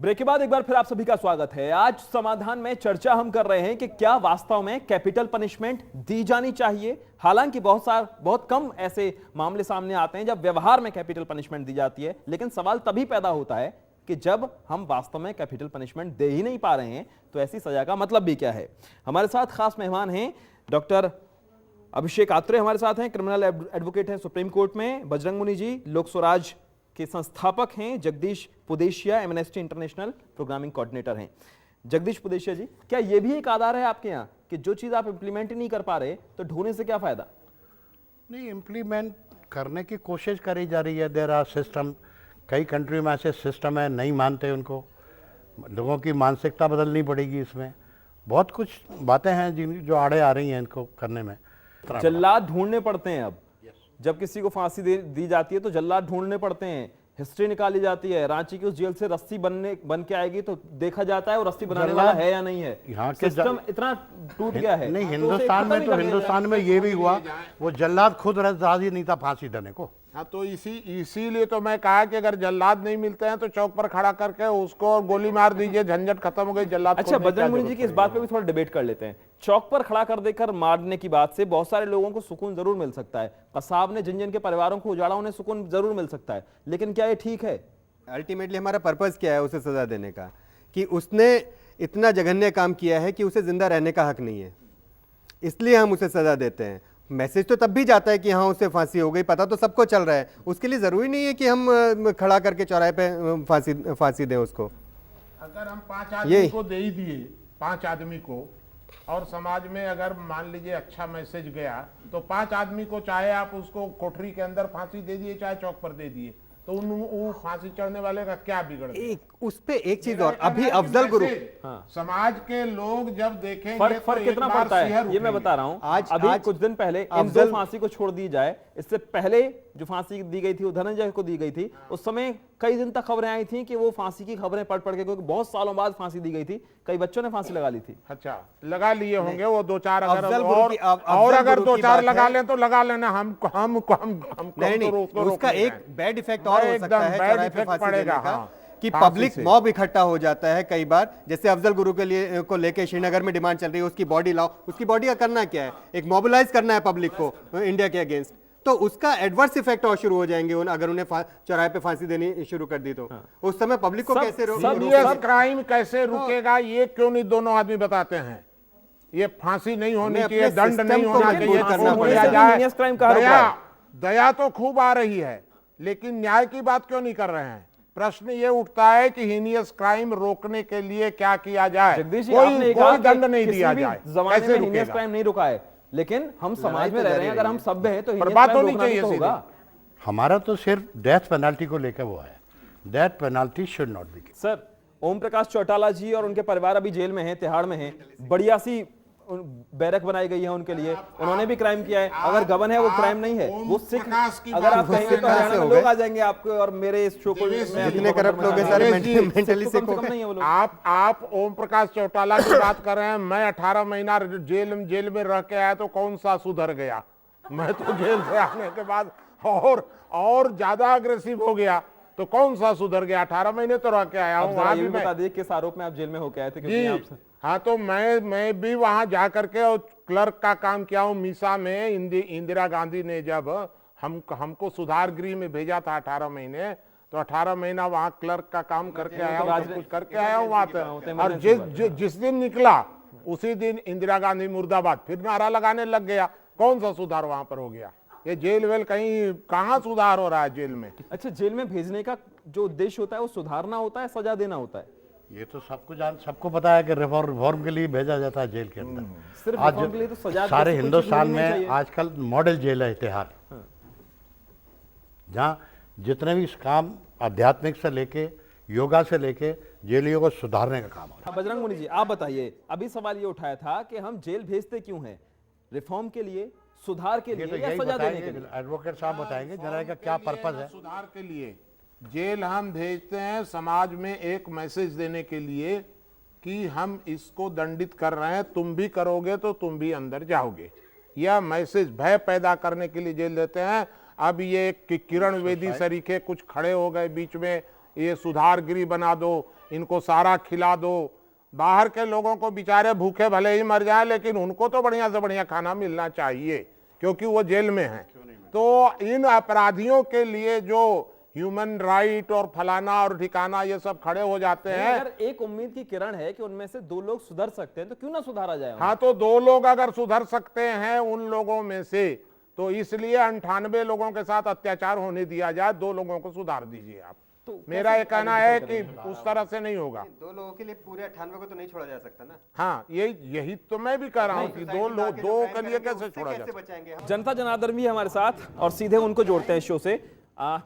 Break के बाद एक बार फिर आप सभी का स्वागत है। आज समाधान में चर्चा हम कर रहे हैं कि क्या वास्तव में कैपिटल पनिशमेंट दी जानी चाहिए। हालांकि बहुत कम ऐसे मामले सामने आते हैं जब व्यवहार में कैपिटल पनिशमेंट दी जाती है, लेकिन सवाल तभी पैदा होता है कि जब हम वास्तव में कैपिटल पनिशमेंट दे ही नहीं पा रहे हैं तो ऐसी सजा का मतलब भी क्या है। हमारे साथ खास मेहमान हैं डॉक्टर अभिषेक आत्रे, हमारे साथ हैं, क्रिमिनल एडवोकेट हैं सुप्रीम कोर्ट में। बजरंग मुनि जी लोक स्वराज के संस्थापक हैं। Jagdish Pudeshia Amnesty International programming coordinator हैं। जगदीश पुदेशिया जी, क्या यह भी एक आधार है आपके यहाँ कि जो चीज आप इंप्लीमेंट ही नहीं कर पा रहे तो ढूंढने से क्या फायदा? नहीं, इम्प्लीमेंट करने की कोशिश करी जा रही है। देयर आर सिस्टम, कई कंट्री में ऐसे सिस्टम है, नहीं मानते उनको। लोगों की मानसिकता बदलनी पड़ेगी। इसमें बहुत कुछ बातें हैं जिन जो आड़े आ रही हैं इनको करने में। जल्लाद ढूंढने पड़ते हैं। अब जब किसी को फांसी दी जाती है तो जल्लाद ढूंढने पड़ते हैं, हिस्ट्री निकाली जाती है। रांची की उस जेल से रस्सी बन के आएगी तो देखा जाता है वो रस्सी बनाने वाला है या नहीं है। यहाँ के सिस्टम इतना टूट गया है। नहीं, हिंदुस्तान में ये भी हुआ, वो जल्लाद खुद राजी नहीं था फांसी देने को। हाँ, तो इसीलिए तो मैं कहा कि अगर जल्लाद नहीं मिलते हैं तो चौक पर खड़ा करके उसको गोली मार दीजिए, झंझट खत्म हो गई। जल्लाद अच्छा, बजरंग मुनि जी की इस बात पे भी थोड़ा डिबेट कर लेते हैं। चौक पर खड़ा कर देकर मारने की बात से बहुत सारे लोगों को सुकून जरूर मिल सकता है। कसाब ने जिन जिन के परिवारों को उजाड़ा उन्हें सुकून जरूर मिल सकता है, लेकिन क्या ये ठीक है? अल्टीमेटली हमारा पर्पस क्या है उसे सजा देने का? कि उसने इतना जघन्य काम किया है कि उसे जिंदा रहने का हक नहीं है, इसलिए हम उसे सजा देते हैं। मैसेज तो तब भी जाता है कि हाँ उसे फांसी हो गई, पता तो सबको चल रहा है। उसके लिए जरूरी नहीं है कि हम खड़ा करके चौराहे पे फांसी दें उसको। अगर हम 5 आदमी को दे ही दिए, 5 आदमी को, और समाज में अगर मान लीजिए अच्छा मैसेज गया तो 5 आदमी को, चाहे आप उसको कोठरी के अंदर फांसी दे दिए चाहे चौक पर दे दिए, तो वो फांसी चढ़ने वाले का क्या बिगड़ गया? उस पे एक चीज और, अभी अफजल गुरु, समाज के लोग जब देखेंगे फर्क कितना पड़ता है ये मैं बता रहा हूं। आज अभी कुछ दिन पहले इन दो फांसी को छोड़ दी जाए, इससे पहले जो फांसी दी गई थी वो धनंजय को दी गई थी। उस समय कई दिन तक खबरें आई थी कि वो फांसी की खबरें पढ़ के, क्योंकि बहुत सालों बाद फांसी दी गई थी, कई बच्चों ने फांसी लगा ली थी। अच्छा, लगा लिए होंगे वो 2-4, अगर और अगर 2-4 लगा लें तो लगा लेना। हम नहीं, उसका एक बैड इफेक्ट और हो सकता है बैड इफेक्ट पड़ेगा कि पब्लिक मॉब इकट्ठा हो जाता है कई बार। जैसे अफजल गुरु को लेके श्रीनगर में डिमांड चल रही है, उसकी बॉडी लाओ। उसकी बॉडी का करना क्या है? एक मोबिलाइज करना है पब्लिक को इंडिया के अगेंस्ट। तो उसका एडवर्स इफेक्ट और शुरू हो जाएंगे अगर उन्हें चौराहे पे फांसी देनी शुरू कर दी तो। उस समय पब्लिक को कैसे क्राइम कैसे रुकेगा, ये क्यों नहीं दोनों आदमी बताते हैं? ये फांसी नहीं होनी चाहिए, दंड नहीं होना चाहिए। दया तो खूब आ रही है, लेकिन न्याय की बात क्यों नहीं कर रहे हैं? प्रश्न ये उठता है कि हीनियस क्राइम रोकने के लिए क्या किया जाए? कोई दंड नहीं दिया जाए, कैसे हीनियस क्राइम नहीं रुका है, लेकिन हम समाज में रह रहे हैं, अगर हम सभ्य हैं तो बर्बाद होनी चाहिए होगा। हमारा तो सिर्फ डेथ पेनल्टी को लेकर वो है, death penalty should not be. Sir, Om Prakash Chautala ji और उनके परिवार अभी जेल में हैं, तिहाड़ में हैं। बढ़िया सी बैरक बनाई गई है उनके लिए, उन्होंने भी क्राइम किया है। अगर गबन है वो क्राइम नहीं है, वो सिख। अगर आप कहेंगे तो हरियाणा में लोग आ जाएंगे आपको और मेरे इस शो को, जितने करप्ट लोग हैं सारे मेंटली सिक हो गए। आप ओम प्रकाश चौटाला की बात कर रहे हैं। मैं 18 महीना जेल में रह के आया तो कौन सा सुधर गया? मैं तो जेल से आने के बाद और ज्यादा अग्रेसिव हो गया, तो कौन सा सुधर गया? 18 महीने तो रह के आया हूँ। वहां भी बता दिए किस आरोप में आप जेल में होके आए थे? हाँ, तो मैं भी वहां जा करके और क्लर्क का काम किया हूँ मीसा में। इंदिरा गांधी ने जब हमको सुधार गृह में भेजा था 18 महीने, तो 18 महीना वहां क्लर्क का काम करके आया हूँ, सब कुछ करके आया हूँ वहां पे। और जिस दिन निकला उसी दिन इंदिरा गांधी मुर्दाबाद फिर नारा लगाने लग गया। कौन सा सुधार वहां पर हो गया? ये जेल वेल कहीं कहाँ सुधार हो रहा है जेल में? अच्छा, जेल में भेजने का जो उद्देश्य होता है वो सुधारना होता है, सजा देना होता है? ये तो सबको पता है कि रिफॉर्म के लिए भेजा जाता है जेल के अंदर। सिर्फ रिफॉर्म के लिए तो सजा सारे हिंदुस्तान में आजकल मॉडल जेल है तिहाड़, जहाँ जितने भी काम आध्यात्मिक से लेके योगा से लेके जेलियों को सुधारने का काम है। बजरंग मुनि जी, आप बताइए, अभी सवाल ये उठाया था कि हम जेल भेजते क्यों हैं? रिफॉर्म के लिए, सुधार के लिए या सजा देने के लिए? एडवोकेट साहब बताएंगे जरा का क्या पर्पस है। सुधार के लिए जेल हम भेजते हैं समाज में एक मैसेज देने के लिए कि हम इसको दंडित कर रहे हैं, तुम भी करोगे तो तुम भी अंदर जाओगे। यह मैसेज भय पैदा करने के लिए जेल देते हैं। अब ये किरण बेदी सरीखे कुछ खड़े हो गए बीच में, ये सुधार गृह बना दो, इनको सारा खिला दो। बाहर के लोगों को बेचारे भूखे भले ही मर जाए, लेकिन उनको तो बढ़िया से बढ़िया खाना मिलना चाहिए, क्योंकि वो जेल में हैं। तो इन अपराधियों के लिए जो ह्यूमन राइट और फलाना और ठिकाना ये सब खड़े हो जाते हैं। अगर एक उम्मीद की किरण है कि उनमें से 2 लोग सुधर सकते हैं, तो क्यों ना सुधारा जाए उन्हें? हाँ, तो 2 लोग अगर सुधर सकते हैं उन लोगों में से, तो इसलिए 98 लोगों के साथ अत्याचार होने दिया जाए, 2 लोगों को सुधार दीजिए आप। तो मेरा ये कहना है कि उस तरह से नहीं होगा। 2 लोगों के लिए पूरे 98 को तो नहीं छोड़ा जा सकता ना। हाँ, यही तो मैं भी कह रहा हूँ कि 2 लोग 2 के लिए कैसे छोड़ा कैसे जाए। बचाएंगे हम? जनता जनार्दन भी है हमारे साथ और सीधे उनको जोड़ते हैं शो से।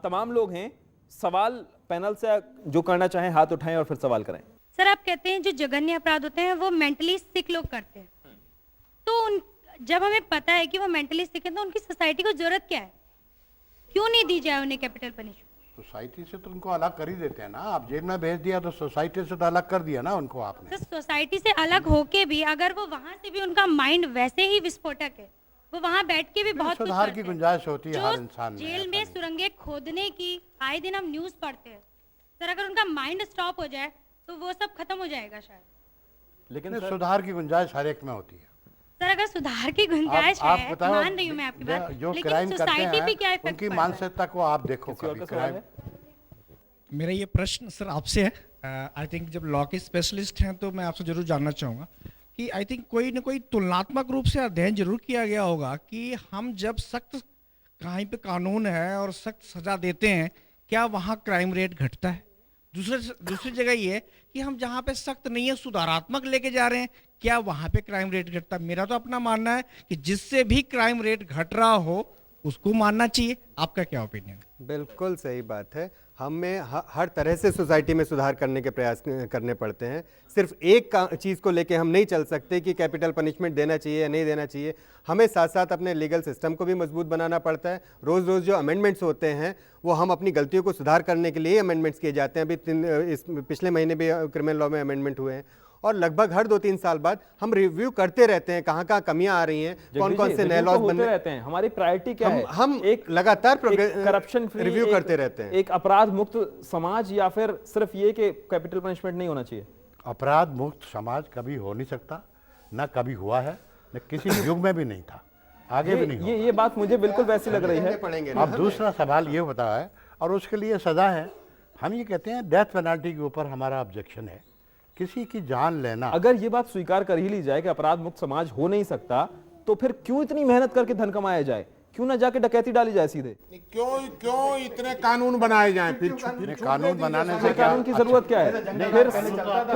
तमाम लोग हैं, सवाल पैनल से जो करना चाहें हाथ उठाएं और फिर सवाल करें। सर, आप कहते हैं जो जघन्य अपराध होते हैं वो मेंटली सिक लोग करते हैं, तो जब हमें पता है कि वो मेंटली सिक है, तो उनकी सोसाइटी को जरूरत क्या है? क्यों नहीं दी जाए उन्हें कैपिटल पनिशमेंट? सोसाइटी से तो उनको अलग कर ही देते हैं ना। आप जेल में भेज दिया तो सोसाइटी से तो अलग कर दिया ना उनको आपने। तो सोसाइटी से अलग होके भी अगर वो वहां से भी उनका माइंड वैसे ही विस्फोटक है, वो वहां बैठ के भी बहुत कुछ सुधार की करते हैं। गुंजाइश होती है हर जो इंसान में। जेल में सुरंगें खोदने की आए दिन हम न्यूज पढ़ते हैं सर, अगर उनका माइंड स्टॉप हो जाए तो वो सब खत्म हो जाएगा शायद। लेकिन नहीं, सर, सुधार की गुंजाइश हर एक में होती है। सर, अगर सुधार की गुंजाइश आप है, बताओ, मान रही हूँ मैं आपकी बात, जो लेकिन क्राइम करते सोसाइटी पे क्या हैं इफेक्ट उनकी पड़ता है? मानसिकता को आप देखो किसी और कभी। का सवाल क्राइम है? मेरा ये प्रश्न सर आपसे है। आई थिंक जब लॉ के स्पेशलिस्ट हैं तो मैं आपसे जरूर जानना चाहूँगा कि आई थिंक कोई ना कोई तुलनात्मक रूप से अध्ययन जरूर किया गया होगा कि हम जब सख्त कहीं पे कानून है और सख्त सजा देते हैं, क्या वहाँ क्राइम रेट घटता है? दूसरी जगह ये कि हम जहाँ पे सख्त नहीं है सुधारात्मक लेके जा रहे हैं, क्या वहाँ पे क्राइम रेट घटता है? मेरा तो अपना मानना है कि जिससे भी क्राइम रेट घट रहा हो उसको मानना चाहिए। आपका क्या ओपिनियन? बिल्कुल सही बात है। हमें हर तरह से सोसाइटी में सुधार करने के प्रयास करने पड़ते हैं। सिर्फ एक चीज़ को लेके हम नहीं चल सकते कि कैपिटल पनिशमेंट देना चाहिए या नहीं देना चाहिए। हमें साथ साथ अपने लीगल सिस्टम को भी मजबूत बनाना पड़ता है। रोज़ रोज़ जो अमेंडमेंट्स होते हैं वो हम अपनी गलतियों को सुधार करने के लिए अमेंडमेंट्स किए जाते हैं। अभी इस पिछले महीने भी क्रिमिनल लॉ में अमेंडमेंट हुए हैं और लगभग हर 2-3 साल बाद हम रिव्यू करते रहते हैं कहाँ कहाँ कमियां आ रही हैं, कौन कौन से नए लॉज बनने रहते हैं। हमारी प्रायोरिटी क्या है? हम एक लगातार करप्शन फ्री रिव्यू करते रहते हैं। एक अपराध मुक्त समाज, या फिर सिर्फ ये कि कैपिटल पनिशमेंट नहीं होना चाहिए? अपराध मुक्त समाज कभी हो नहीं सकता, ना कभी हुआ है, न किसी युग में भी नहीं था, आगे भी नहीं होगा। ये बात मुझे बिल्कुल वैसी लग रही है। पड़ेंगे अब दूसरा सवाल ये होता है और उसके लिए सजा है। हम ये कहते हैं डेथ पेनल्टी के ऊपर हमारा ऑब्जेक्शन है। किसी की जान लेना, अगर ये बात स्वीकार कर ही ली जाए कि अपराध मुक्त समाज हो नहीं सकता, तो फिर क्यों इतनी मेहनत करके धन कमाया जाए? क्यों ना जाके डकैती डाली जाए सीधे? क्यों इतने कानून बनाए जाए? फिर कानून बनाने से फिर कानून की जरूरत क्या है? फिर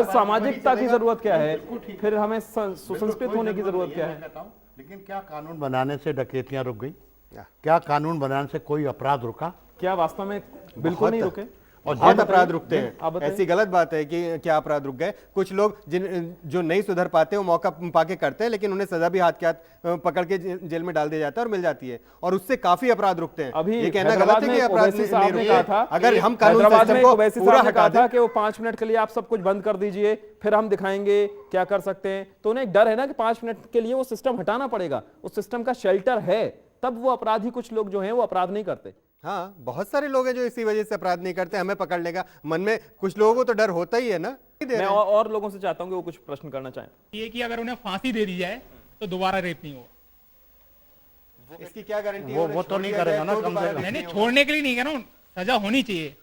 सामाजिकता की जरूरत क्या है? फिर हमें सुसंस्कृत होने की जरूरत क्या है? लेकिन क्या कानून बनाने से डकैतियां रुक गई? क्या कानून बनाने से कोई अपराध रुका? क्या वास्तव में बिल्कुल नहीं रुके? और बहुत अपराध रुकते आप हैं। बताइए। ऐसी गलत बात है कि क्या अपराध रुक गए। कुछ लोग जो नहीं सुधर पाते वो मौका पाके करते हैं, लेकिन उन्हें सजा भी हाथ के हाथ पकड़ के जेल में डाल दिया जाता है और मिल जाती है, और उससे काफी अपराध रुकते हैं। अभी ये कहना हैदराबाद गलत है कि में अपराध ओवैसी साहब ने नहीं कहा रुके। था, अगर हम कानून हैदराबाद में सिस्टम को ओवैसी पूरा साहब ने हटा कहा था दें, कि वो 5 मिनट के लिए आप सब कुछ बंद कर दीजिए, फिर हम दिखाएंगे क्या कर सकते हैं। तो उन्हें एक डर है ना कि 5 मिनट के लिए वो सिस्टम हटाना पड़ेगा। उस सिस्टम का शेल्टर है, तब वो अपराधी कुछ लोग जो हैं वो अपराध नहीं करते। हाँ, बहुत सारे लोग हैं जो इसी वजह से अपराध नहीं करते। हमें पकड़ने का मन में कुछ लोगों को तो डर होता ही है ना। मैं और लोगों से चाहता हूं कि वो कुछ प्रश्न करना चाहें। ये कि अगर उन्हें फांसी दे दी जाए तो दोबारा रेप नहीं होगा। इसकी क्या गारंटी? वो तो नहीं करेगा ना, कम से कम। नहीं, छोड़ने के लिए नहीं कह रहा हूँ, सजा होनी चाहिए,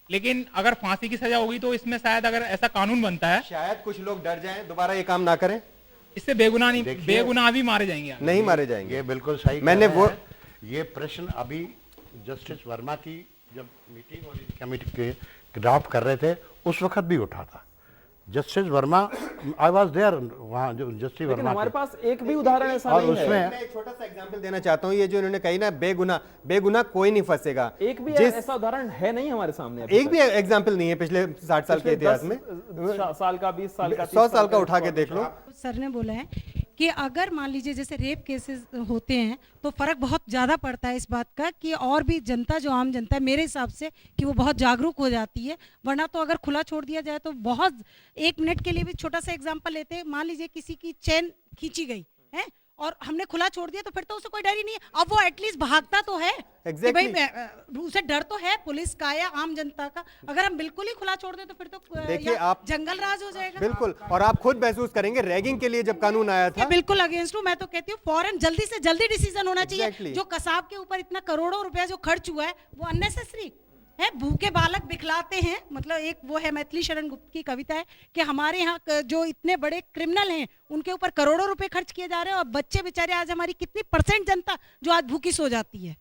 लेकिन अगर फांसी की सजा होगी तो इसमें शायद अगर ऐसा कानून बनता है, शायद कुछ लोग डर जाएं, दोबारा ये काम ना करें। इससे बेगुनाह भी मारे जाएंगे। नहीं मारे जाएंगे। ये बिल्कुल सही मैंने कह रहे वो हैं। ये प्रश्न अभी जस्टिस वर्मा की जब मीटिंग और कमेटी के ड्राफ्ट कर रहे थे उस वक्त भी उठा था। Justice Verma, I was there, वहाँ जो जस्टिस लेकिन वर्मा हमारे के- पास एक भी उदाहरण ऐसा और नहीं है। उसमें मैं एक छोटा सा एग्जांपल देना चाहता हूँ। ये जो इन्होंने कही ना, बेगुनाह कोई नहीं फंसेगा। एक भी जिस ऐसा उदाहरण है नहीं हमारे सामने अभी एक तक। भी एग्जांपल नहीं है पिछले 60 साल के पिछले इतिहास 10 में। साल का, 20 साल का, 100 साल का उठा के देख लो। सर ने बोला है कि अगर मान लीजिए जैसे रेप केसेस होते हैं तो फर्क बहुत ज़्यादा पड़ता है इस बात का कि और भी जनता, जो आम जनता है, मेरे हिसाब से कि वो बहुत जागरूक हो जाती है। वरना तो अगर खुला छोड़ दिया जाए तो बहुत, 1 मिनट के लिए भी, छोटा सा एग्जांपल लेते हैं, मान लीजिए किसी की चेन खींची गई है और हमने खुला छोड़ दिया तो फिर तो उसे कोई डर ही नहीं है। अब वो एटलीस्ट भागता तो है कि Exactly. भाई उसे डर तो है पुलिस का या आम जनता का। अगर हम बिल्कुल ही खुला छोड़ दें तो फिर तो देखिए, या आप जंगल राज हो जाएगा। बिल्कुल, और आप खुद महसूस करेंगे रैगिंग के लिए जब कानून आया ये था, बिल्कुल अगेंस्ट हूँ। मैं तो कहती हूँ फौरन जल्दी से जल्दी डिसीजन होना चाहिए। Exactly. जो कसाब के ऊपर इतना करोड़ों रुपया जो खर्च हुआ है वो अननेसेसरी है। भूखे बालक बिखलाते हैं, मतलब एक वो है मैथिली शरण गुप्त की कविता है कि हमारे यहाँ जो इतने बड़े क्रिमिनल हैं उनके ऊपर करोड़ों रुपए खर्च किए जा रहे हैं और बच्चे बेचारे आज हमारी कितनी % जनता जो आज भूखी सो जाती है।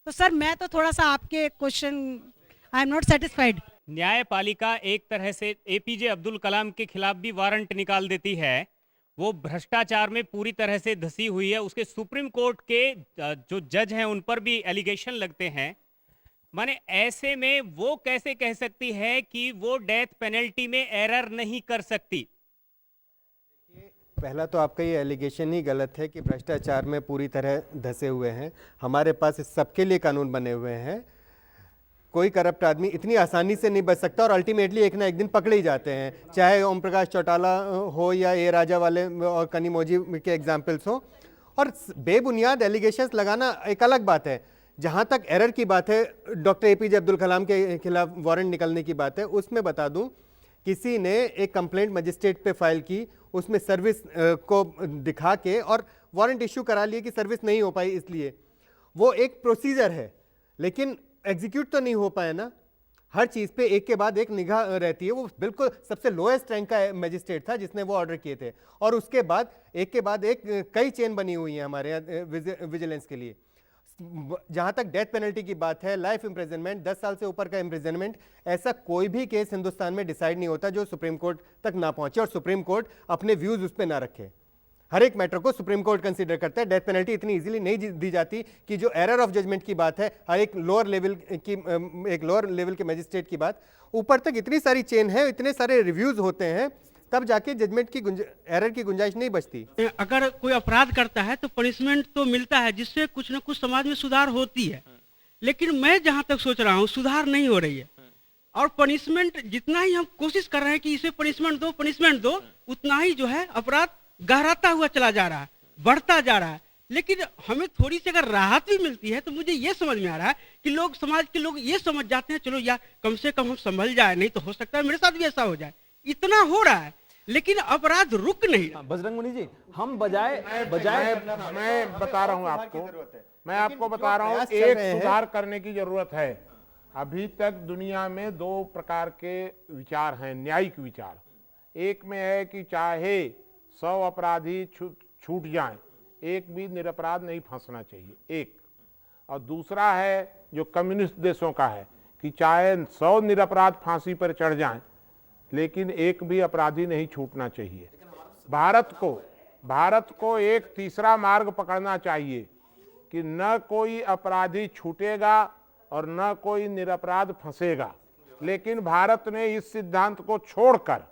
तो सर मैं तो थोड़ा सा आपके question I am not satisfied. न्यायपालिका एक तरह से एपीजे अब्दुल कलाम के खिलाफ भी वारंट निकाल देती है। वो भ्रष्टाचार में पूरी तरह से धसी हुई है। उसके सुप्रीम कोर्ट के जो जज हैं उन पर भी एलिगेशन लगते हैं। माने ऐसे में वो कैसे कह सकती है कि वो डेथ पेनल्टी में एरर नहीं कर सकती? पहला तो आपका ये एलिगेशन ही गलत है कि भ्रष्टाचार में पूरी तरह धसे हुए हैं। हमारे पास इस सबके लिए कानून बने हुए हैं। कोई करप्ट आदमी इतनी आसानी से नहीं बच सकता और अल्टीमेटली एक ना एक दिन पकड़े ही जाते हैं, चाहे ओम प्रकाश चौटाला हो या ए राजा वाले और कनिमोजी के एग्जाम्पल्स हो। और बेबुनियाद एलिगेशंस लगाना एक अलग बात है। जहाँ तक एरर की बात है, डॉक्टर एपीजे अब्दुल कलाम के खिलाफ वारंट निकलने की बात है, उसमें बता दूं किसी ने एक कंप्लेंट मजिस्ट्रेट पे फाइल की, उसमें सर्विस को दिखा के और वारंट इश्यू करा लिए कि सर्विस नहीं हो पाई, इसलिए वो एक प्रोसीजर है लेकिन एग्जीक्यूट तो नहीं हो पाया ना। हर चीज़ पे एक के बाद एक निगाह रहती है। वो बिल्कुल सबसे लोएस्ट रैंक का मजिस्ट्रेट था जिसने वो ऑर्डर किए थे और उसके बाद एक कई चेन बनी हुई है हमारे यहाँ विजिलेंस के लिए। जहां तक डेथ पेनल्टी की बात है, लाइफ इम्प्रिजनमेंट, 10 साल से ऊपर का इम्प्रिजनमेंट, ऐसा कोई भी केस हिंदुस्तान में डिसाइड नहीं होता जो सुप्रीम कोर्ट तक ना पहुंचे और सुप्रीम कोर्ट अपने व्यूज उस पर ना रखे। हर एक मैटर को सुप्रीम कोर्ट कंसीडर करता है। डेथ पेनल्टी इतनी इजीली नहीं दी जाती कि जो एरर ऑफ जजमेंट की बात है, हर एक लोअर लेवल के मजिस्ट्रेट की बात, ऊपर तक इतनी सारी चेन है, इतने सारे रिव्यूज होते हैं, तब जाके जजमेंट की एरर की गुंजाइश नहीं बचती। अगर कोई अपराध करता है तो पनिशमेंट तो मिलता है जिससे कुछ ना कुछ समाज में सुधार होती है, लेकिन मैं जहां तक सोच रहा हूं सुधार नहीं हो रही है। और पनिशमेंट जितना ही हम कोशिश कर रहे हैं कि इसे पनिशमेंट दो, उतना ही जो है अपराध गहराता हुआ चला जा रहा है, बढ़ता जा रहा है। लेकिन हमें थोड़ी सी अगर राहत भी मिलती है तो मुझे ये समझ में आ रहा है कि समाज के लोग ये समझ जाते हैं चलो यार कम से कम हम संभल जाए, नहीं तो हो सकता है मेरे साथ भी ऐसा हो जाए। इतना हो रहा है लेकिन अपराध रुक नहीं रहा। बजरंग मुनि जी, हम मैं बता रहा हूं आपको, मैं आपको बता रहा हूं एक सुधार करने की जरूरत है। अभी तक दुनिया में 2 प्रकार के विचार हैं, न्यायिक विचार। एक में है कि चाहे 100 अपराधी छूट जाएं, एक भी निरपराध नहीं फंसना चाहिए, एक। और दूसरा है जो कम्युनिस्ट देशों का है कि चाहे 100 निरपराध फांसी पर चढ़ जाएं लेकिन एक भी अपराधी नहीं छूटना चाहिए। भारत को एक तीसरा मार्ग पकड़ना चाहिए कि न कोई अपराधी छूटेगा और न कोई निरपराध फंसेगा। लेकिन भारत ने इस सिद्धांत को छोड़कर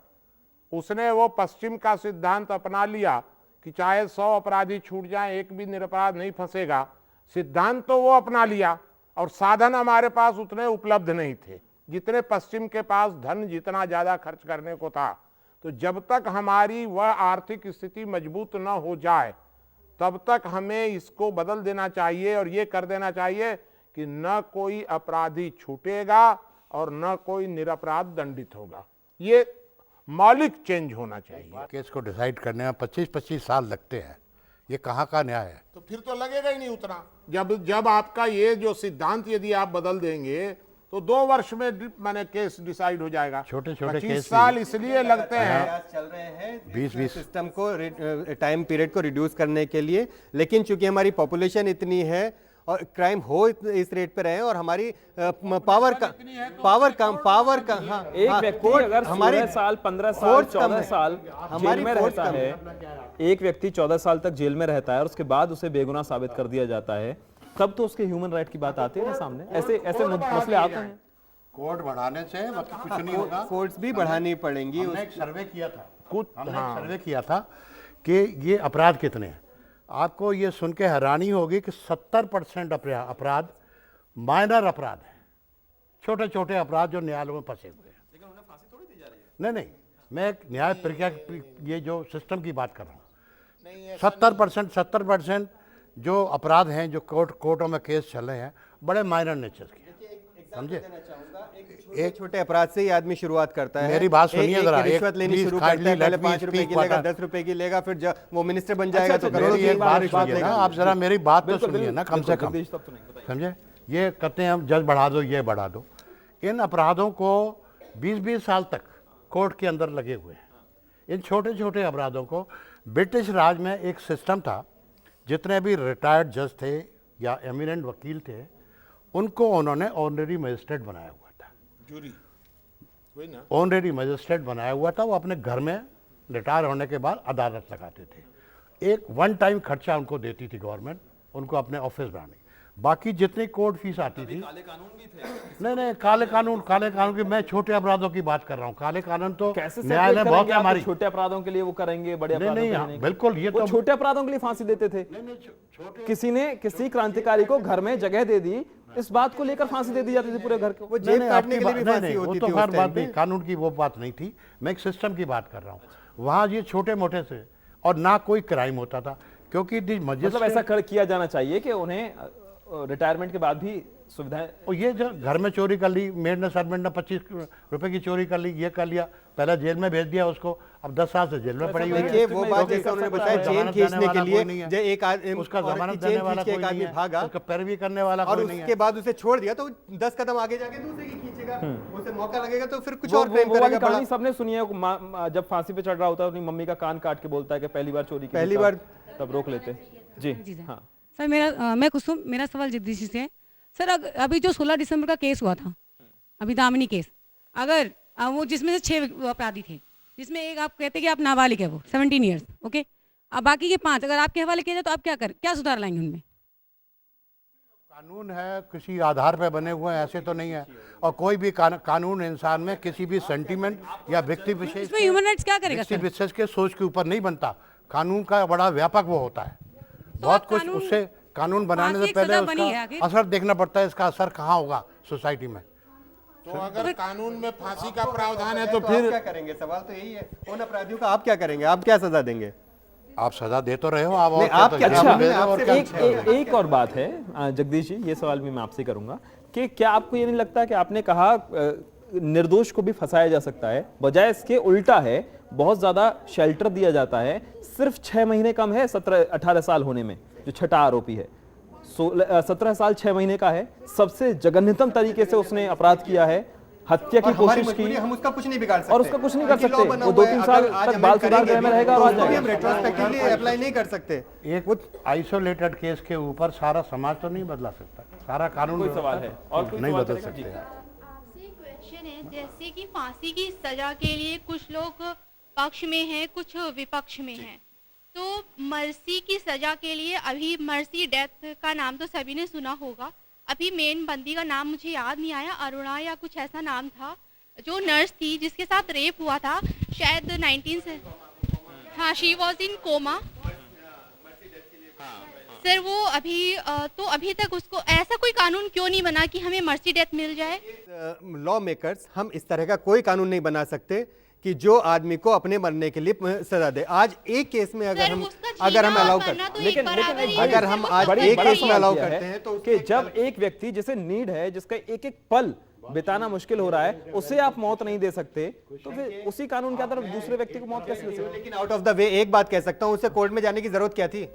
उसने वो पश्चिम का सिद्धांत अपना लिया कि चाहे 100 अपराधी छूट जाएं एक भी निरपराध नहीं फंसेगा। सिद्धांत तो वो अपना लिया और साधन हमारे पास उतने उपलब्ध नहीं थे जितने पश्चिम के पास धन जितना ज्यादा खर्च करने को था। तो जब तक हमारी वह आर्थिक स्थिति मजबूत न हो जाए तब तक हमें इसको बदल देना चाहिए और ये कर देना चाहिए कि न कोई अपराधी छूटेगा और न कोई निरपराध दंडित होगा। ये मौलिक चेंज होना चाहिए। केस को डिसाइड करने में 25-25 साल लगते हैं, ये कहाँ का न्याय है? तो फिर तो लगेगा ही नहीं उतना। जब आपका ये जो सिद्धांत यदि आप बदल देंगे तो 2 वर्ष में मैंने केस डिसाइड हो जाएगा। छोटे-छोटे 25 केस साल इसलिए लगते हैं, चल रहे हैं 20 सिस्टम को टाइम पीरियड को रिड्यूस करने के लिए। लेकिन चूंकि हमारी पॉपुलेशन इतनी है और क्राइम हो इस रेट पे रहे और हमारी पावर का हाँ, एक हाँ, व्यक्ति अगर 16 साल 15 साल 14 साल जेल में रहता है, एक व्यक्ति 14 साल तक जेल में रहता है और उसके बाद उसे बेगुनाह साबित कर दिया जाता है, तब तो उसके ह्यूमन राइट की बात आती है ना सामने। ऐसे मसले आते हैं। कोर्ट बढ़ाने से मतलब कुछ नहीं होगा, कोर्ट्स भी बढ़ानी पड़ेंगी। हमने एक सर्वे किया था सर्वे किया था कि ये अपराध कितने हैं। आपको ये सुन के हैरानी होगी कि 70% अपराध माइनर अपराध है, छोटे छोटे अपराध जो न्यायालयों में फंसे हुए हैं। लेकिन उन्हें फांसी थोड़ी दी जा रही है। नहीं, मैं एक न्याय प्रक्रिया ये जो सिस्टम की बात कर रहा हूँ। 70% जो अपराध हैं जो कोर्टों में केस चल रहे हैं बड़े माइनर नेचर के हैं, समझे। एक छोटे अपराध से ही आदमी शुरुआत करता है। मेरी बात सुनिए जरा, रिश्वत लेनी शुरू करता है, पहले 5 रुपए की लेगा, 10 रुपए की लेगा, फिर जब वो मिनिस्टर बन जाएगा तो करोड़ों की एक बात रिश्वत सुनिए लेगा। ना, आप जरा मेरी बात तो सुनिए ना, कम से कम, जगदीश तब तो नहीं बताइए। समझे। ये कहते हैं हम जज बढ़ा दो, ये बढ़ा दो, इन अपराधों को 20-20 साल तक कोर्ट के अंदर लगे हुए हैं। इन छोटे छोटे अपराधों को ब्रिटिश राज में एक सिस्टम था, जितने भी रिटायर्ड जज थे या एमिनेंट वकील थे उनको उन्होंने ऑनरेरी मजिस्ट्रेट बनाया हुआ था। जूरी वही ना, ऑनरेरी मजिस्ट्रेट बनाया हुआ था। वो अपने घर में रिटायर होने के बाद अदालत लगाते थे। एक वन टाइम खर्चा उनको देती थी गवर्नमेंट, उनको अपने ऑफिस बनाने। बाकी जितनी कोर्ट फीस आती थी, काले कानून भी थे। नहीं काले कानून की, मैं छोटे अपराधों की बात कर रहा हूँ। काले कानून तो कैसे न्यायालय separate बहुत करेंगे है आप? हमारी। छोटे अपराधों के लिए वो करेंगे, बड़े अपराधों नहीं, के लिए हाँ, नहीं। बिल्कुल, ये वो तो छोटे अपराधों के लिए फांसी देते थे। किसी ने किसी क्रांतिकारी को घर में जगह दे दी, इस बात को लेकर फांसी दे दी जाती थी पूरे घर को। वो जेब काटने के लिए भी फांसी वो होती तो थी हर उस बात टाइम पे। नहीं, कानून की वो बात नहीं थी, मैं एक सिस्टम की बात कर रहा हूँ। वहाँ ये छोटे मोटे से, और ना कोई क्राइम होता था, क्योंकि मतलब ऐसा किया जाना चाहिए कि उन्हें रिटायरमेंट के बाद भी सुविधाएं। और ये जो घर में चोरी कर ली, मेड ने सर्वेंट ने 25 रुपए की चोरी कर ली, ये कर लिया, पहले जेल में भेज दिया उसको, अब 10 साल से जेल में पड़ी हुई देखिए है। वो बात जैसे उन्होंने बताया, चेन खींचने के लिए जो एक आदमी उसका औरत जमानत की देने चेन वाला खींच के कोई एक आदमी नहीं है, भागा उसका पैरवी करने वाला और कोई नहीं उसके है। बाद उसे छोड़ दिया तो 10 कदम आगे जाके दूसरे की खींचेगा, उसे मौका लगेगा तो फिर कुछ वो और क्राइम वाली करेगा। कहानी बड़ा सबने सुनी है। जब फांसी पे चढ़ रहा होता है अपनी मम्मी का कान काट के बोलता है कि पहली बार चोरी की, पहली बार, तब रोक लेते। जी हाँ, सर मैं कुसुम, मेरा सवाल जगदीश जी से है। सर अभी जो 16 दिसंबर का केस हुआ था, अभी दामिनी केस, अगर वो जिसमें से 6 अपराधी थे, जिसमें एक आप कहते कि आप नाबालिग है, वो 17 ईयर्स, ओके, अब बाकी के 5 अगर आपके हवाले किए जाए तो आप क्या सुधार लाएंगे उनमें? कानून है किसी आधार पे बने हुए हैं, ऐसे तो नहीं है। और कोई भी कानून इंसान में किसी भी सेंटीमेंट या व्यक्ति विशेष इसमें ह्यूमन राइट्स क्या करेगा व्यक्ति सर? विशेष के सोच के ऊपर नहीं बनता। कानून का बड़ा व्यापक वो होता है, बहुत कुछ उससे कानून बनाने फांसी से एक पहले सजा बनी है उसका आखिर। असर देखना पड़ता है, इसका असर कहाँ होगा सोसाइटी में। तो अगर कानून में फांसी का प्रावधान है तो आप फिर क्या करेंगे? सवाल तो यही है, उन अपराधियों का आप क्या करेंगे? आप क्या सजा देंगे? आप सजा दे तो रहे हो, आप और नहीं, क्या आप तो क्या- जवाब अच्छा, दे रहे हो और क्या एक और बात है जगदीश जी, ये सवाल भी मैं आपसे करूंगा कि क्या आपको ये नहीं लगता कि आपने कहा निर्दोष को भी फंसाया जा सकता है, बजाय इसके उल्टा है, बहुत ज्यादा शेल्टर दिया जाता है। सिर्फ 6 महीने कम है 17-18 साल होने में। जो छठा आरोपी है 17 साल 6 महीने का है, सबसे जघन्यतम तरीके से उसने अपराध किया है, हत्या की और हमारी कोशिश की, मजबूरी, हम उसका कुछ नहीं बिगाड़ सकते और उसका कुछ नहीं कर क्योंकि सकते। law बना वो हुआ 2-3 है, साल अगर आज तक हम बाल सुधार करेंगे गृह में भी, रहेगा और तो आ उसको भी जाएगा। हम रेट्रोस्पेक्टिवली अप्लाई नहीं कर सकते। एक आइसोलेटेड केस के ऊपर सारा समाज तो नहीं बदला सकता, सारा कानून कोई सवाल है और कोई नहीं सवाल बदल करेगा? जी। सकते। आपसे क्वेश्चन है, जैसे कि फांसी की सजा के लिए कुछ लोग पक्ष में हैं, कुछ विपक्ष में हैं, तो मर्सी की सजा के लिए अभी मर्सी डेथ का नाम तो सभी ने सुना होगा। अभी मेन बंदी का नाम मुझे याद नहीं आया, अरुणा या कुछ ऐसा नाम था, जो नर्स थी जिसके साथ रेप हुआ था, शायद 19 से, हाँ, she was in coma. Sir वो अभी तो अभी तक उसको ऐसा कोई कानून क्यों नहीं बना कि हमें मर्सी डेथ मिल जाए? लॉ मेकर्स, हम इस तरह का कोई कानून नहीं बना सकते कि जो आदमी को अपने मरने के लिए सजा दे। आज एक केस में सर, हम उसका अगर हम जीना अलाउ मरना कर तो लेकिन एक बराबर ही है, अगर उससे हम वो आज फर्क एक नहीं केस में है। अलाउ किया करते हैं तो कि जब एक व्यक्ति जिसे नीड है, जिसका एक एक पल बिताना मुश्किल हो रहा है, उसे आप मौत नहीं दे सकते, तो फिर उसी कानून के अंदर दूसरे व्यक्ति को मौत कैसे दे सकते? लेकिन आउट ऑफ द वे एक बात कह सकता हूं, उसे कोर्ट में जाने की जरूरत क्या थी?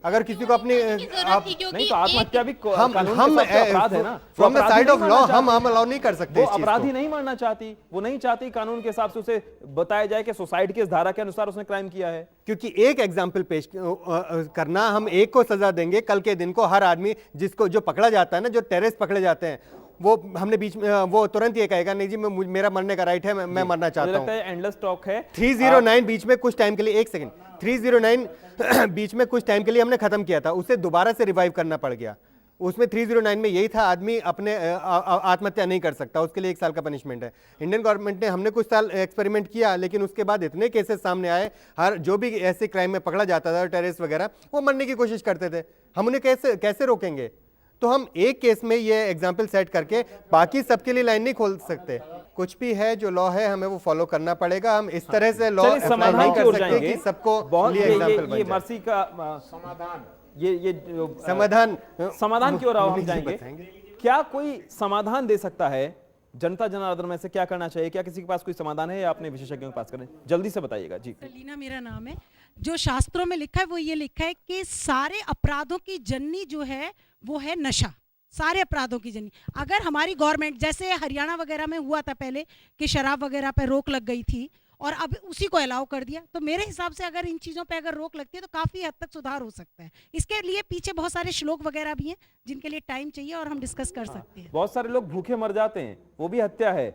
अगर किसी को अपनी आप नहीं तो आत्महत्या भी हम कानून के हिसाब से अपराध है ना। फ्रॉम द वो साइड अपराधी ऑफ नहीं लॉ मरना हम चाहती। अलाउ नहीं कर सकते वो इस चीज अपराधी को। नहीं मरना चाहती, वो नहीं चाहती कानून के हिसाब से उसे बताया जाए कि सोसाइटी की इस धारा के अनुसार उसने क्राइम किया है। क्योंकि एक एग्जाम्पल पेश करना, हम एक को सजा देंगे, कल के दिन को हर आदमी जिसको जो पकड़ा जाता है ना, जो टेररिस्ट पकड़े जाते हैं, वो हमने बीच में वो तुरंत ये कहेगा नहीं जी मेरा मरने का राइट है, मैं मरना मुझे चाहता लगता हूँ। है एंडलेस टॉक है। 309 बीच में कुछ टाइम के लिए, एक सेकंड, 309 बीच में कुछ टाइम के लिए हमने खत्म किया था, उसे दोबारा से रिवाइव करना पड़ गया। उसमें 309 में यही था, आदमी अपने आत्महत्या नहीं कर सकता, उसके लिए 1 साल का पनिशमेंट है। इंडियन गवर्नमेंट ने, हमने कुछ साल एक्सपेरिमेंट किया, लेकिन उसके बाद इतने केसेस सामने आए, हर जो भी ऐसे क्राइम में पकड़ा जाता था, टेररिस्ट वगैरह, वो मरने की कोशिश करते थे। हम उन्हें कैसे रोकेंगे? तो हम एक केस में ये एग्जाम्पल सेट करके बाकी सबके लिए लाइन नहीं खोल सकते। कुछ भी है जो लॉ है हमें वो फॉलो करना पड़ेगा। हम इस तरह से लॉ चलिए, समाधान नहीं की कर ओर सकते जाएंगे। कि सबको बहुत लिए एग्जाम्पल बन ये जाए। मर्सी का समाधान ये समाधान की ओर हम मुनीष जी जाएंगे। बताएंगे। क्या कोई समाधान दे सकता है? जनता जनार्दन में से क्या करना चाहिए? क्या किसी के पास कोई समाधान है या अपने विशेषज्ञों के पास करें? जल्दी से बताइएगा जी। लीना मेरा नाम है। जो शास्त्रों में लिखा है वो ये लिखा है कि सारे अपराधों की जननी जो है वो है नशा। सारे अपराधों की जननी। अगर हमारी गवर्नमेंट, जैसे हरियाणा वगैरह में हुआ था पहले कि शराब वगैरह पे रोक लग गई थी और अब उसी को अलाउ कर दिया, तो मेरे हिसाब से अगर इन चीज़ों पे अगर रोक लगती है तो काफ़ी हद तक सुधार हो सकता है। इसके लिए पीछे बहुत सारे श्लोक वगैरह भी हैं जिनके लिए टाइम चाहिए और हम डिस्कस कर सकते हैं। बहुत सारे लोग भूखे मर जाते हैं, वो भी हत्या है।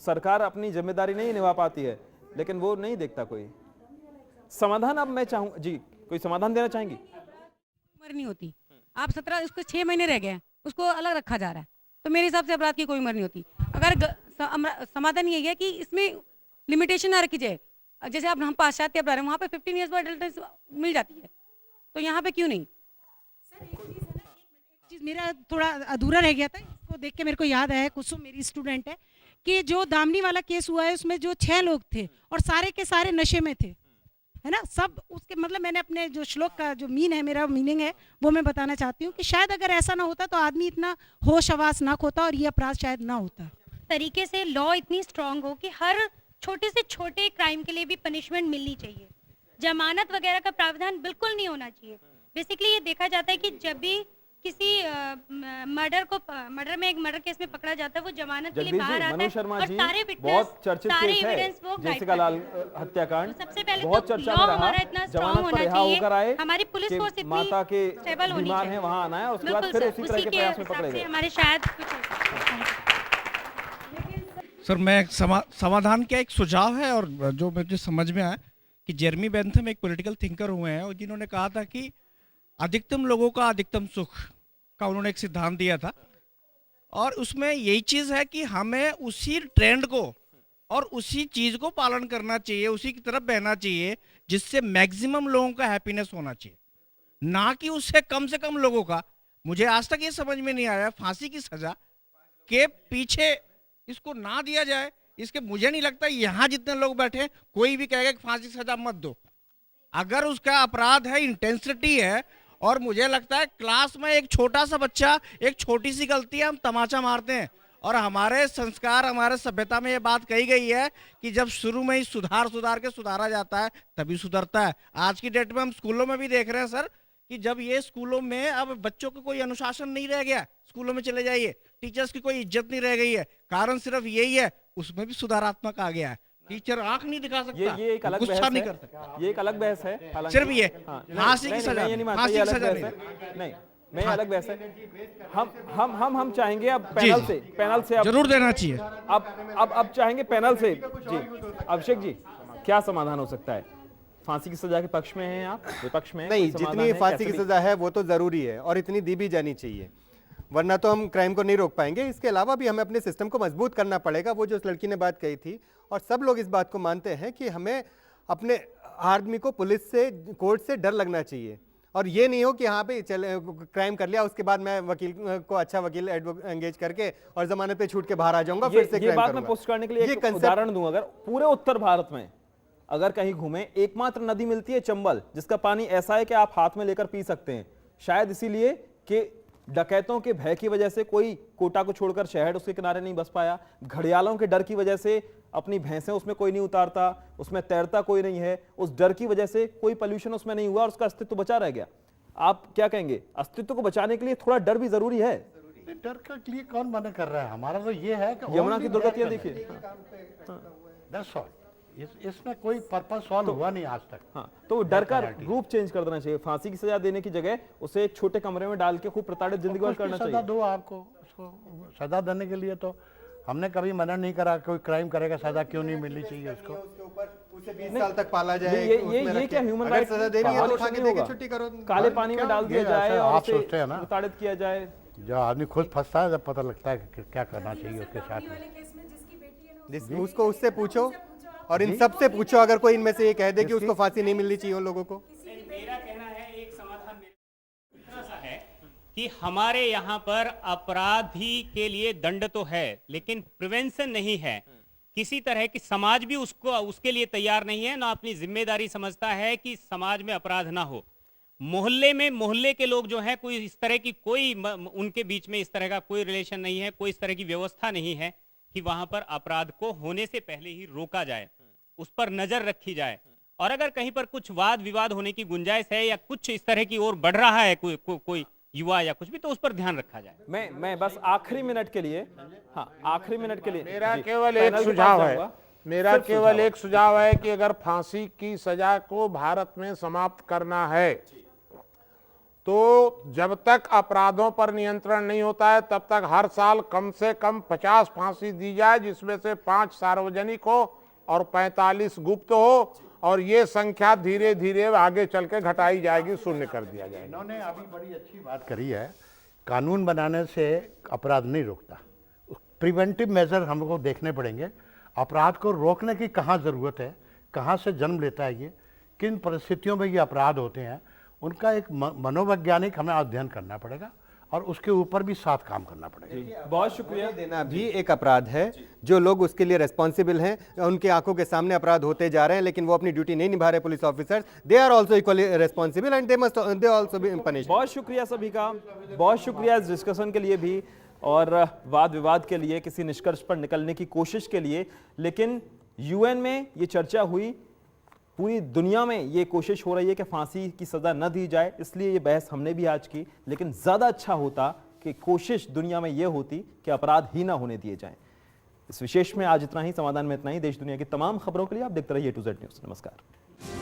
सरकार अपनी जिम्मेदारी नहीं निभा पाती है, लेकिन वो नहीं देखता कोई समाधान। अब मैं चाहूँ जी, कोई समाधान देना चाहेंगी? उम्र नहीं होती। आप 17, उसको 6 महीने रह गए, उसको अलग रखा जा रहा है, तो मेरे हिसाब से अपराध की कोई उम्र नहीं होती। अगर समाधान यही है कि इसमें लिमिटेशन ना रखी जाए। जैसे अब हम पाश्चात्य अपराध वहाँ पे 15 ईयर्स बाद एडल्ट मिल जाती है, तो यहाँ पे क्यों नहीं? चीज़ मेरा थोड़ा अधूरा रह गया था, इसको देख के मेरे को याद आया, कुसुम मेरी स्टूडेंट है, कि जो दामनी वाला केस हुआ है उसमें जो 6 लोग थे और सारे के सारे नशे में थे, है ना सब। उसके मतलब मैंने अपने जो श्लोक का जो मेरा मीनिंग है वो मैं बताना चाहती हूँ कि शायद अगर ऐसा ना होता तो आदमी इतना होश हवास ना खोता और ये अपराध शायद ना होता। तरीके से लॉ इतनी स्ट्रांग हो कि हर छोटे से छोटे क्राइम के लिए भी पनिशमेंट मिलनी चाहिए। जमानत वगैरह का प्रावधान बिल्कुल नहीं होना चाहिए। बेसिकली ये देखा जाता है कि जब भी किसी मर्डर में एक मर्डर केस में पकड़ा जाता है वो जमानत के लिए जगदीश बाहर जी, आता मनोज है शर्मा और जी सारे विटनेस, बहुत चर्चित सारे केस है, एविडेंस वो जेसिका लाल हत्याकांड सबसे पहले बहुत तो चर्चा लॉ में हमारा रहा। इतना स्ट्रांग जमानत पर होना रिहा होकर आए चाहिए, हमारी पुलिस कि फोर्स इतनी माता के स्टेबल होनी बीमार चाहिए। हैं वहां आना है, उसके बाद बिल्कुल फिर सर, उसी तरह के प्रयास में पकड़े हिसाब से गए। हमारे शायद कुछ सर मैं समाधान क्या एक सुझाव है और जो मुझे समझ में आया कि जेरमी बेंथम एक पॉलिटिकल थिंकर हुए हैं और जिन्होंने कहा था कि अधिकतम लोगों का अधिकतम सुख का उन्होंने एक सिद्धांत दिया था और उसमें यही चीज़ है कि हमें उसी ट्रेंड को और उसी चीज़ को पालन करना चाहिए, उसी की तरफ बहना चाहिए जिससे मैक्सिमम लोगों का हैप्पीनेस होना चाहिए, ना कि उससे कम से कम लोगों का। मुझे आज तक ये समझ में नहीं आया फांसी की सजा के पीछे इसको ना दिया जाए। इसके मुझे नहीं लगता यहाँ जितने लोग बैठे कोई भी कहेगा कि फांसी की सजा मत दो। अगर उसका अपराध है, इंटेंसिटी है, और मुझे लगता है क्लास में एक छोटा सा बच्चा एक छोटी सी गलती है हम तमाचा मारते हैं। और हमारे संस्कार, हमारे सभ्यता में ये बात कही गई है कि जब शुरू में ही सुधार के सुधारा जाता है तभी सुधरता है। आज की डेट में हम स्कूलों में भी देख रहे हैं सर कि जब ये स्कूलों में अब बच्चों को कोई अनुशासन नहीं रह गया, स्कूलों में चले जाइए, टीचर्स की कोई इज्जत नहीं रह गई है, कारण सिर्फ यही है, उसमें भी सुधारात्मक आ गया है। टीचर आंख नहीं दिखा सकता, ये एक अलग गुस्सा बहस नहीं है, कर सकता। ये एक अलग बहस है। हालांकि सिर्फ ये हाँ, फांसी की सजा, मैं ये नहीं मानता, फांसी ये की अलग सजा बहस है। नहीं, मैं अलग बहस है। हम चाहेंगे अब पैनल से जरूर देना चाहिए। अब चाहेंगे पैनल से जी। अभिषेक जी, क्या समाधान हो सकता है? फांसी की सजा के पक्ष में हैं आप, विपक्ष में? नहीं, कोई समाधान जितनी है? फांसी कैसे की भी? सजा है वो तो जरूरी है और इतनी दी भी जानी चाहिए, वरना तो हम क्राइम को नहीं रोक पाएंगे। इसके अलावा भी हमें अपने सिस्टम को मजबूत करना पड़ेगा। वो जो उस लड़की ने बात कही थी और सब लोग इस बात को मानते हैं कि हमें अपने आदमी को पुलिस से, कोर्ट से डर लगना चाहिए और ये नहीं हो कि हाँ पे चले क्राइम कर लिया उसके बाद मैं वकील को अच्छा वकील एंगेज करके और जमानत पे छूट के बाहर आ जाऊंगा फिर से ये क्राइम बात करूंगा। मैं पोस्ट करने के लिए ये एक concept- उदाहरण दूं। अगर पूरे उत्तर भारत में अगर कहीं घूमे, एकमात्र नदी मिलती है चंबल, जिसका पानी ऐसा है कि आप हाथ में लेकर पी सकते हैं। शायद इसीलिए कि डकैतों के भय की वजह से कोई कोटा को छोड़कर शहर उसके किनारे नहीं बस पाया, घड़ियालों के डर की वजह से अपनी भैंसें उसमें कोई नहीं उतारता, उसमें तैरता कोई नहीं है, उस डर की वजह से कोई पोल्यूशन उसमें नहीं हुआ और उसका अस्तित्व बचा रह गया। आप क्या कहेंगे? अस्तित्व को बचाने के लिए थोड़ा डर भी जरूरी है। डर के लिए कौन मना कर रहा है? हमारा तो ये है कि यमुना की दुर्गतियां देखिए। That's all. इसमें कोई पर्पस सॉल्व हुआ नहीं आज तक। हाँ, तो वो डर का रूप चेंज कर देना चाहिए। फांसी की सजा देने की जगह उसे एक छोटे कमरे में डाल के खूब प्रताड़ित जिंदगी भर करना सजा चाहिए। दो आपको, उसको सजा देने के लिए तो हमने कभी मना नहीं करा। कोई क्राइम करेगा सजा क्यों नहीं मिलनी चाहिए उसको? उसे 20 साल तक पाला जाए। ये क्या ह्यूमन राइट? सजा देनी है तो उठा के देके छुट्टी करो। काले पानी में डाल दिया जाए और आप उसे सोचते हैं ना, प्रताड़ित किया जाए। जब आदमी खुद फंसता है जब पता लगता है कि क्या करना चाहिए उसके साथ में। उसको उससे पूछो और इन सब से पूछो, अगर कोई इनमें से ये कह दे कि उसको फांसी नहीं मिलनी चाहिए उन लोगों को। मेरा कहना है एक समाधान इतना सा है कि हमारे यहाँ पर अपराधी के लिए दंड तो है लेकिन प्रिवेंशन नहीं है। किसी तरह की समाज भी उसके लिए तैयार नहीं है, ना अपनी जिम्मेदारी समझता है कि समाज में अपराध ना हो। मोहल्ले के लोग जो हैं, कोई इस तरह की उनके बीच में इस तरह का कोई रिलेशन नहीं है, कोई इस तरह की व्यवस्था नहीं है कि वहां पर अपराध को होने से पहले ही रोका जाए, उस पर नजर रखी जाए। और अगर कहीं पर कुछ वाद विवाद होने की गुंजाइश है या कुछ इस तरह की ओर बढ़ रहा है कोई युवा या कुछ भी, तो उस पर ध्यान रखा जाए। मैं बस आखिरी मिनट के लिए, हाँ आखिरी मिनट के लिए मेरा जी, केवल पैनल एक के सुझाव पास है, जाऊंगा। मेरा सिर्फ केवल सुझाव। एक सुझाव है कि अगर फांसी की सजा को भारत में समाप्त करना है तो जब तक अपराधों पर नियंत्रण नहीं होता है तब तक हर साल कम से कम 50 फांसी दी जाए, जिसमें से 5 सार्वजनिक हो और 45 गुप्त हो, और ये संख्या धीरे धीरे आगे चल के घटाई जाएगी, शून्य कर दिया जाएगा। इन्होंने अभी बड़ी अच्छी बात करी है, कानून बनाने से अपराध नहीं रुकता, प्रिवेंटिव मेजर हमको देखने पड़ेंगे। अपराध को रोकने की कहाँ ज़रूरत है, कहाँ से जन्म लेता है ये, किन परिस्थितियों में ये अपराध होते हैं, उनका एक मनोवैज्ञानिक हमें अध्ययन करना पड़ेगा और उसके ऊपर भी साथ काम करना पड़ेगा। बहुत शुक्रिया। देना भी एक अपराध है। जो लोग उसके लिए रेस्पॉन्सिबल हैं, उनके आंखों के सामने अपराध होते जा रहे हैं लेकिन वो अपनी ड्यूटी नहीं निभा रहे police officers, they are also equally responsible and they also be punished. बहुत शुक्रिया सभी का, बहुत शुक्रिया इस डिस्कशन के लिए भी और वाद विवाद के लिए, किसी निष्कर्ष पर निकलने की कोशिश के लिए। लेकिन यूएन में ये चर्चा हुई, पूरी दुनिया में ये कोशिश हो रही है कि फांसी की सजा न दी जाए, इसलिए ये बहस हमने भी आज की। लेकिन ज्यादा अच्छा होता कि कोशिश दुनिया में ये होती कि अपराध ही ना होने दिए जाएं। इस विशेष में आज इतना ही, समाधान में इतना ही। देश दुनिया की तमाम खबरों के लिए आप देखते रहिए A to Z न्यूज़। नमस्कार।